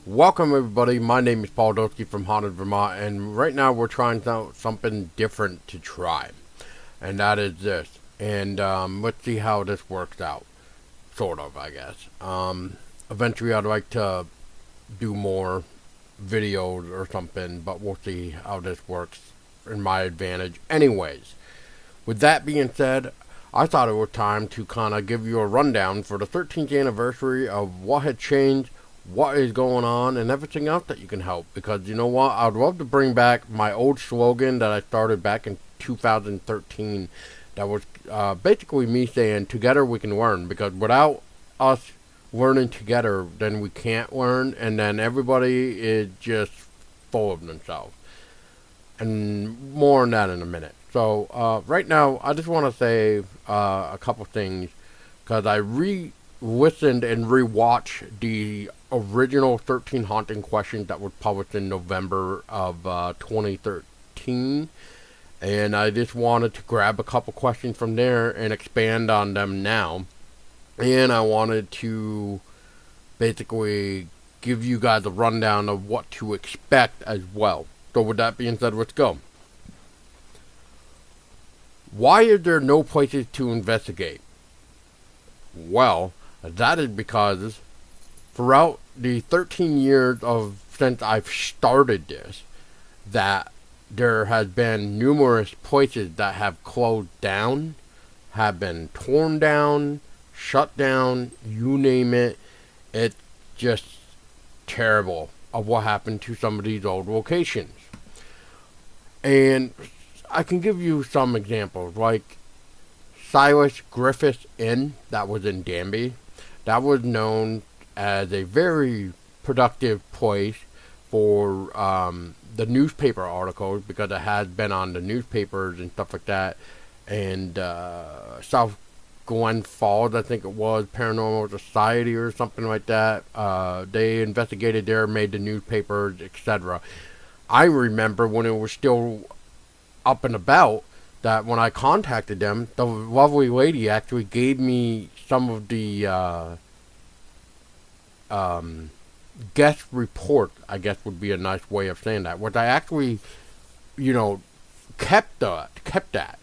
Welcome everybody, my name is Paul Doski from Haunted Vermont, and right now we're trying out something different to try. And that is this. And let's see how this works out. Sort of, I guess. Eventually I'd like to do more videos or something, but we'll see how this works in my advantage. Anyways, with that being said, I thought it was time to kind of give you a rundown for the 13th anniversary of what had changed, what is going on, and everything else that you can help. Because you know what? I'd love to bring back my old slogan that I started back in 2013. That was basically me saying, together we can learn. Because without us learning together, then we can't learn, and then everybody is just full of themselves. And more on that in a minute. So right now, I just want to say a couple things because I re-listened and re-watched the original 13 haunting questions that was published in November of 2013, and I just wanted to grab a couple questions from there and expand on them now. And I wanted to basically give you guys a rundown of what to expect as well. So with that being said, let's go. Why is there no places to investigate? Well, that is because throughout the 13 years of since I've started this, that there has been numerous places that have closed down, have been torn down, shut down, you name it. It's just terrible of what happened to some of these old locations. And I can give you some examples, like Silas Griffith's Inn, that was in Danby. That was known as a very productive place for the newspaper articles because it has been on the newspapers and stuff like that. And South Glen Falls, I think it was, Paranormal Society or something like that. They investigated there, made the newspapers, etc. I remember when it was still up and about that when I contacted them, the lovely lady actually gave me some of the guest report, I guess would be a nice way of saying that. What I actually, kept that.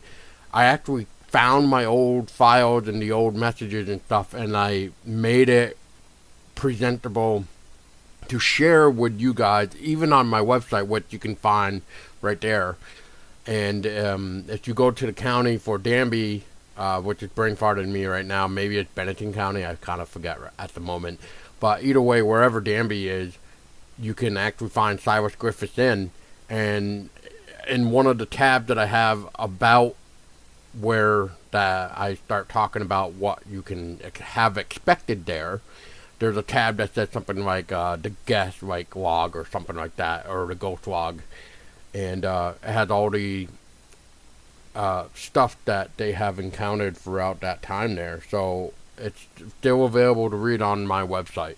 I actually found my old files and the old messages and stuff, and I made it presentable to share with you guys, even on my website, what you can find right there. And if you go to the county for Danby, which is brain farting me right now, maybe it's Bennington County, I kind of forget at the moment. But either way, wherever Danby is, you can actually find Silas Griffith's Inn. And in one of the tabs that I have about where that I start talking about what you can have expected there, there's a tab that says something like the guest like log or something like that, or the ghost log. And it has all the stuff that they have encountered throughout that time there. So it's still available to read on my website.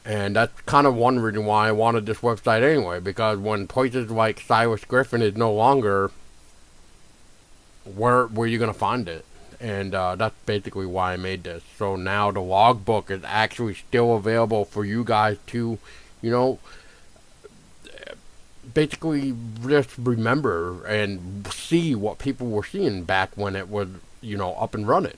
And that's kind of one reason why I wanted this website anyway, because when places like Silas Griffin is no longer, where are you going to find it? And that's basically why I made this. So now the logbook is actually still available for you guys to, basically just remember and see what people were seeing back when it was, up and running.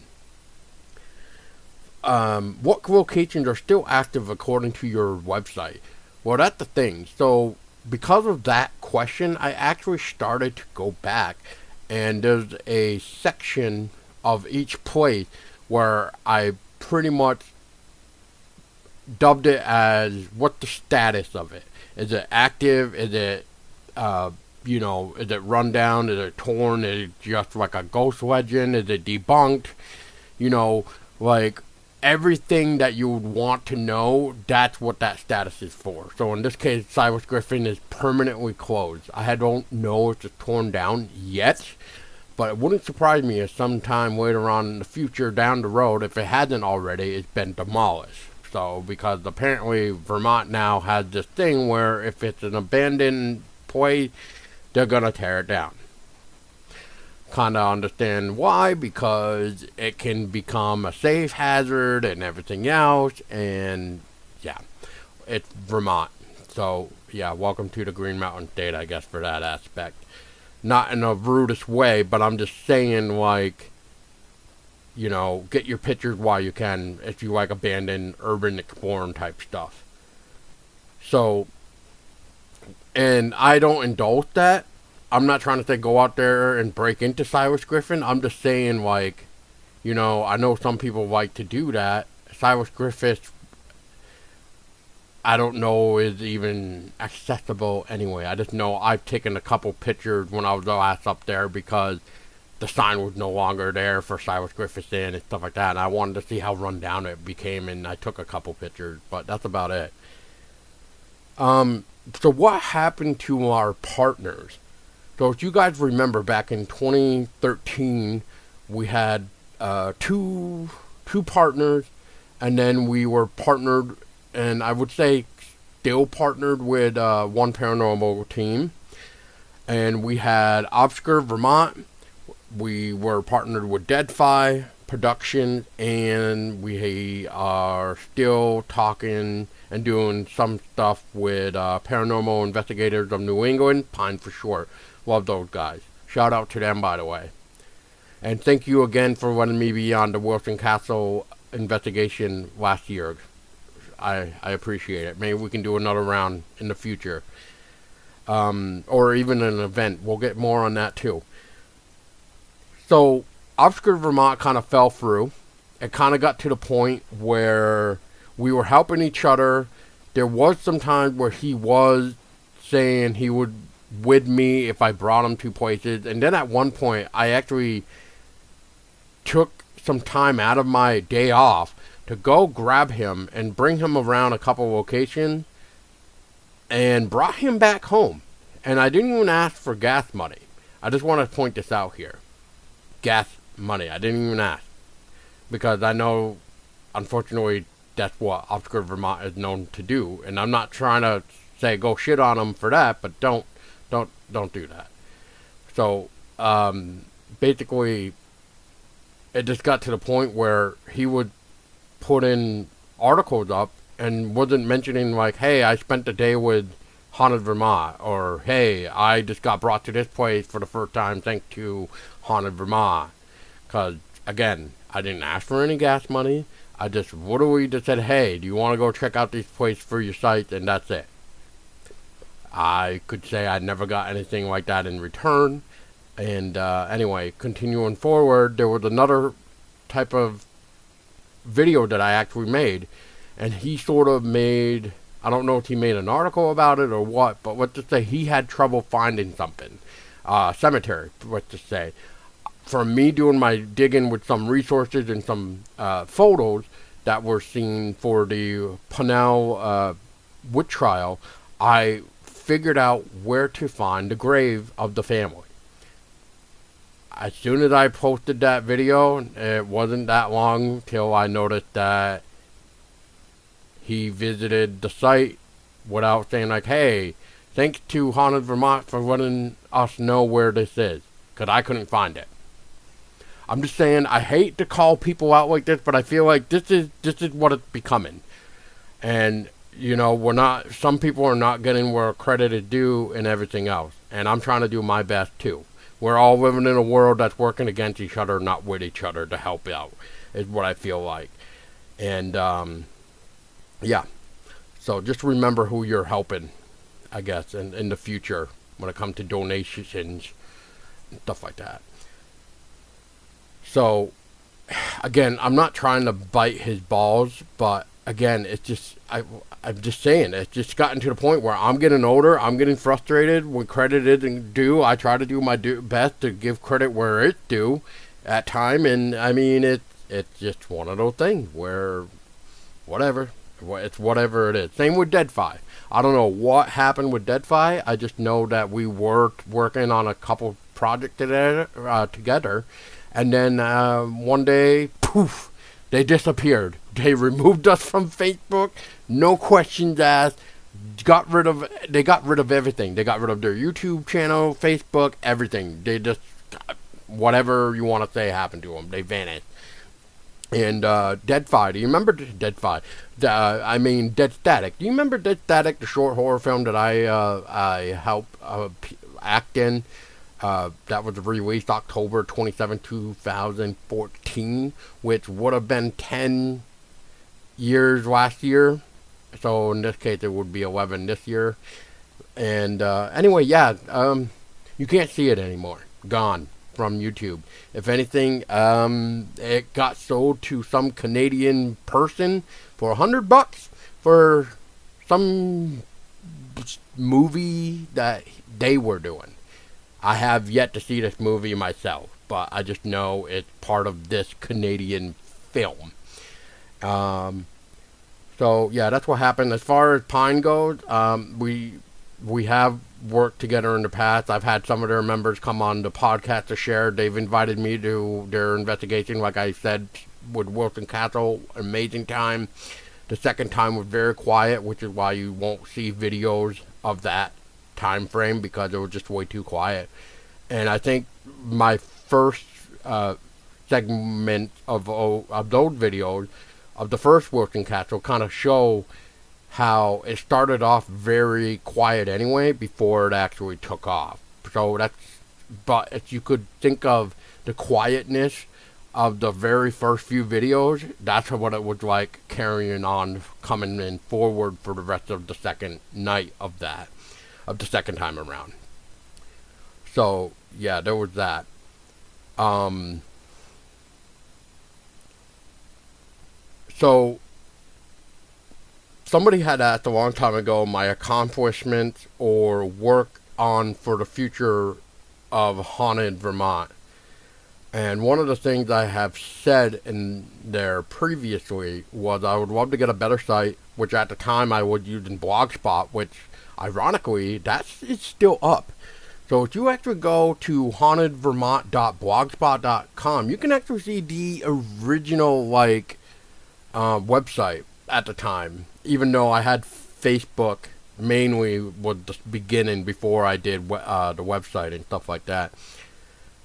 What locations are still active according to your website? Well, that's the thing. So because of that question, I actually started to go back, and there's a section of each place where I pretty much dubbed it as what the status of it. Is it active? Is it, is it run down? Is it torn? Is it just like a ghost legend? Is it debunked? Like everything that you would want to know, that's what that status is for. So in this case, Silas Griffin is permanently closed. I don't know if it's torn down yet, but it wouldn't surprise me if sometime later on in the future down the road, if it hasn't already, it's been demolished. So, because apparently Vermont now has this thing where if it's an abandoned place, they're going to tear it down. Kind of understand why, because it can become a safe hazard and everything else, and yeah. it's Vermont. So, yeah, welcome to the Green Mountain State, I guess, for that aspect. Not in a rudest way, but I'm just saying, like, you know, get your pictures while you can if you like abandoned urban exploring type stuff. So, and I don't indulge that. I'm not trying to say go out there and break into Cyrus Griffin. I'm just saying, like, you know, I know some people like to do that. Cyrus Griffin, I don't know, is even accessible anyway. I just know I've taken a couple pictures when I was last up there because the sign was no longer there for Cyrus Griffith's Inn and stuff like that. And I wanted to see how run down it became, and I took a couple pictures, but that's about it. So what happened to our partners? So if you guys remember, back in 2013, we had two partners, and then we were partnered, and I would say still partnered with one paranormal team. And we had Obscure Vermont. We were partnered with Deadfy Productions, and we are still talking and doing some stuff with Paranormal Investigators of New England, Pine for short. Love those guys. Shout out to them, by the way. And thank you again for letting me be on the Wilson Castle investigation last year. I appreciate it. Maybe we can do another round in the future. Or even an event. We'll get more on that too. So, Obscure Vermont kind of fell through. It kind of got to the point where we were helping each other. There was some times where he was saying he would with me if I brought him to places. And then at one point, I actually took some time out of my day off to go grab him and bring him around a couple locations and brought him back home. And I didn't even ask for gas money. I just want to point this out here. Gas money. I didn't even ask. Because I know, unfortunately, that's what Obscure Vermont is known to do. And I'm not trying to say go shit on him for that, but don't do that. So, basically, it just got to the point where he would put in articles up and wasn't mentioning, like, hey, I spent the day with Haunted Vermont, or hey, I just got brought to this place for the first time thanks to Haunted Vermont. Because, again, I didn't ask for any gas money. I just literally just said, hey, do you want to go check out this place for your site? And that's it. I could say I never got anything like that in return. And anyway, continuing forward, there was another type of video that I actually made. And he sort of made, I don't know if he made an article about it or what, but let's just say he had trouble finding something. Cemetery, let's just say. From me doing my digging with some resources and some photos that were seen for the Pennell witch trial, I figured out where to find the grave of the family. As soon as I posted that video, it wasn't that long till I noticed that he visited the site without saying, like, hey, thanks to Haunted Vermont for letting us know where this is, because I couldn't find it. I'm just saying, I hate to call people out like this, but I feel like this is what it's becoming. And, you know, some people are not getting where credit is due and everything else. And I'm trying to do my best too. We're all living in a world that's working against each other, not with each other to help out, is what I feel like. And, yeah. So just remember who you're helping, I guess, in the future when it comes to donations and stuff like that. So, again, I'm not trying to bite his balls, but again, it's just, I'm just saying, it's just gotten to the point where I'm getting older, I'm getting frustrated when credit isn't due. I try to do my best to give credit where it's due at time, and I mean, it's just one of those things where, whatever, it's whatever it is. Same with Deadfy. I don't know what happened with Deadfy. I just know that we were working on a couple projects together. And then one day, poof, they disappeared. They removed us from Facebook, no questions asked. They got rid of everything. They got rid of their YouTube channel, Facebook, everything. They just, whatever you want to say happened to them. They vanished. And Dead you remember Dead Dead Static. Do you remember Dead Static, the short horror film that I helped act in? That was released October 27, 2014, which would have been 10 years last year. So in this case, it would be 11 this year. And anyway, yeah, you can't see it anymore. Gone from YouTube. If anything, it got sold to some Canadian person for $100 for some movie that they were doing. I have yet to see this movie myself, but I just know it's part of this Canadian film. So yeah, that's what happened. As far as Pine goes, we have worked together in the past. I've had some of their members come on the podcast to share. They've invited me to their investigation, like I said, with Wilson Castle. Amazing time. The second time was very quiet, which is why you won't see videos of that time frame, because it was just way too quiet. And I think my first segment of those videos of the first Wilson Castle kind of show how it started off very quiet anyway before it actually took off. So but if you could think of the quietness of the very first few videos, that's what it was like carrying on, coming in forward for the rest of the second night of the second time around. So yeah, there was that. So somebody had asked a long time ago my accomplishments or work on for the future of Haunted Vermont. And one of the things I have said in there previously was I would love to get a better site, which at the time I was using Blogspot, which ironically, it's still up. So if you actually go to hauntedvermont.blogspot.com, you can actually see the original website at the time, even though I had Facebook mainly was the beginning before I did the website and stuff like that,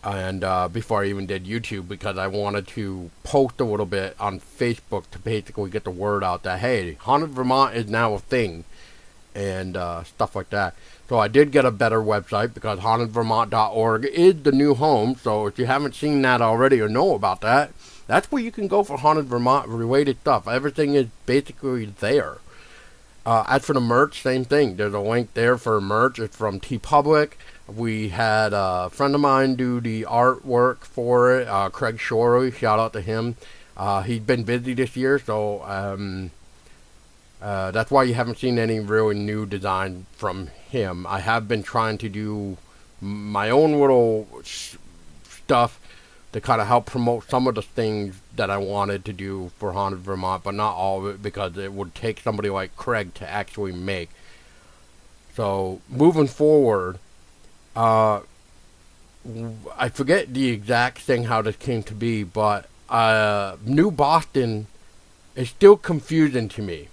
and before I even did YouTube, because I wanted to post a little bit on Facebook to basically get the word out that, hey, Haunted Vermont is now a thing, and stuff like that. So I did get a better website, because hauntedvermont.org is the new home. So if you haven't seen that already or know about that, that's where you can go for Haunted Vermont related stuff. Everything is basically there. As for the merch, same thing. There's a link there for merch. It's from TeePublic. We had a friend of mine do the artwork for it, Craig Shorey. Shout out to him. He's been busy this year, so that's why you haven't seen any really new design from him. I have been trying to do my own little stuff to kind of help promote some of the things that I wanted to do for Haunted Vermont, but not all of it, because it would take somebody like Craig to actually make. So moving forward, I forget the exact thing how this came to be, but New Boston is still confusing to me.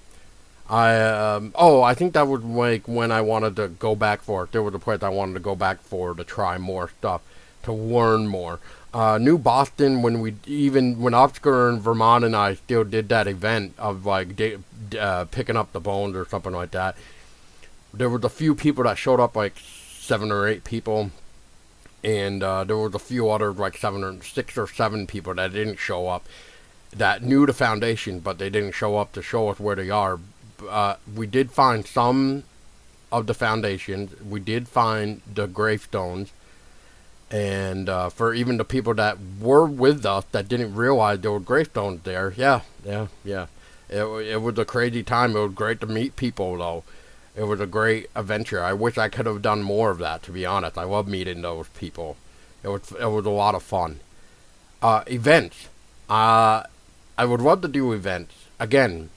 I think that was when I wanted to go back for it. There was a place I wanted to go back for to try more stuff, to learn more. New Boston, when Oscar and Vermont and I still did that event of picking up the bones or something like that, there was a few people that showed up, like 7 or 8 people, and there was a few others, like 6 or 7 people that didn't show up, that knew the foundation, but they didn't show up to show us where they are. We did find some of the foundations. We did find the gravestones. And for even the people that were with us that didn't realize there were gravestones there, yeah. It was a crazy time. It was great to meet people, though. It was a great adventure. I wish I could have done more of that, to be honest. I love meeting those people. It was a lot of fun. Events. I would love to do events. Again,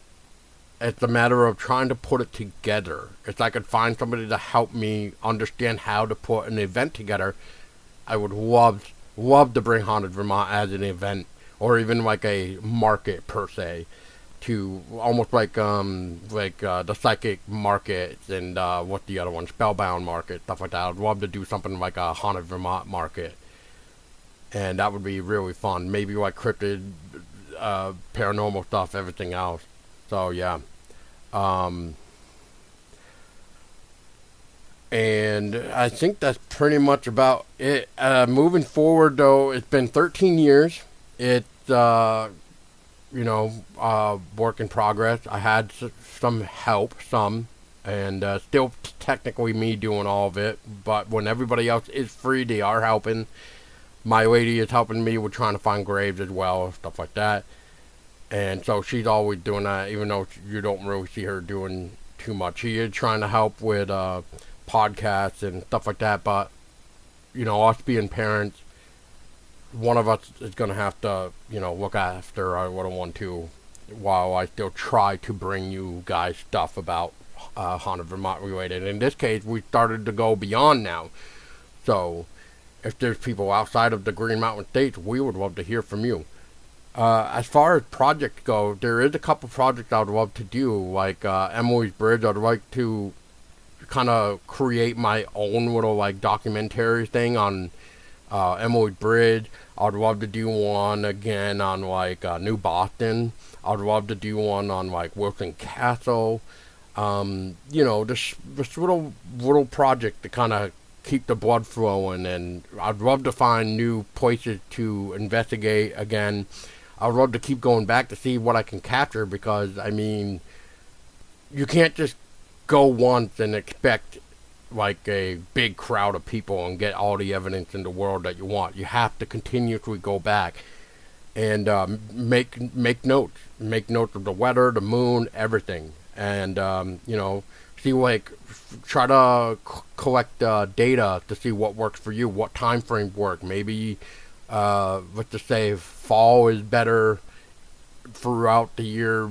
it's a matter of trying to put it together. If I could find somebody to help me understand how to put an event together, I would love to bring Haunted Vermont as an event, or even like a market per se, to almost like the psychic market and what the other one, Spellbound market, stuff like that. I'd love to do something like a Haunted Vermont market, and that would be really fun. Maybe like cryptid paranormal stuff, everything else. So yeah. Um, and I think that's pretty much about it. Moving forward, though, it's been 13 years. It's work in progress. I had some help, and still technically me doing all of it. But when everybody else is free, they are helping. My lady is helping me with trying to find graves as well, stuff like that. And so she's always doing that, even though you don't really see her doing too much. She is trying to help with podcasts and stuff like that. But, us being parents, one of us is going to have to, look after our little one too, while I still try to bring you guys stuff about Haunted Vermont related. In this case, we started to go beyond now. So, if there's people outside of the Green Mountain States, we would love to hear from you. As far as projects go, there is a couple projects I would love to do, like Emily's Bridge. I'd like to kind of create my own little documentary thing on Emily's Bridge. I'd love to do one again on New Boston. I'd love to do one on Wilson Castle. This little project to kind of keep the blood flowing, and I'd love to find new places to investigate again. I'd love to keep going back to see what I can capture, because you can't just go once and expect a big crowd of people and get all the evidence in the world that you want. You have to continuously go back and make notes of the weather, the moon, everything, and see try to collect data to see what works for you, what time frames work. Maybe let's just say fall is better throughout the year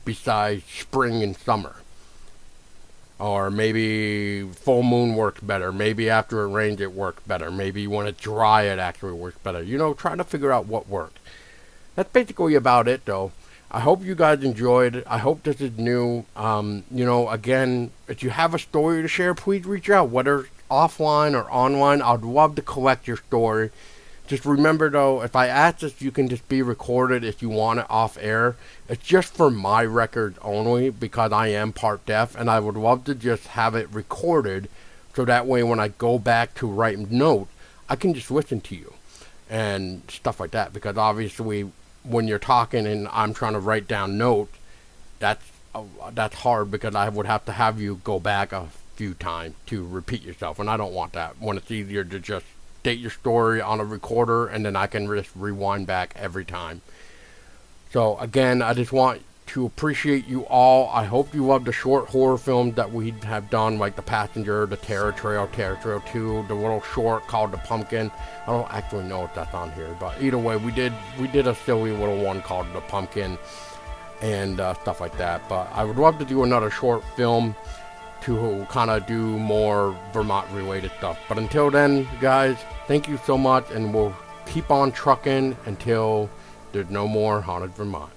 besides spring and summer. Or maybe full moon works better. Maybe after it rains it works better. Maybe when it's dry it actually works better. Trying to figure out what works. That's basically about it, though. I hope you guys enjoyed it. I hope this is new. Again, if you have a story to share, please reach out, whether offline or online. I'd love to collect your story. Just remember, though, if I ask this, you can just be recorded if you want it off air. It's just for my records only, because I am part deaf, and I would love to just have it recorded, so that way when I go back to write notes, I can just listen to you and stuff like that. Because obviously, when you're talking and I'm trying to write down notes, that's hard, because I would have to have you go back a few times to repeat yourself, and I don't want that. When it's easier to just state your story on a recorder, and then I can just rewind back every time. So again, I just want to appreciate you all. I hope you love the short horror films that we have done, like The Passenger, The Terror Trail 2, the little short called The Pumpkin. I don't actually know if that's on here, but either way, we did a silly little one called The Pumpkin and stuff like that. But I would love to do another short film to kind of do more Vermont related stuff. But until then, guys, thank you so much, and we'll keep on trucking until there's no more Haunted Vermont.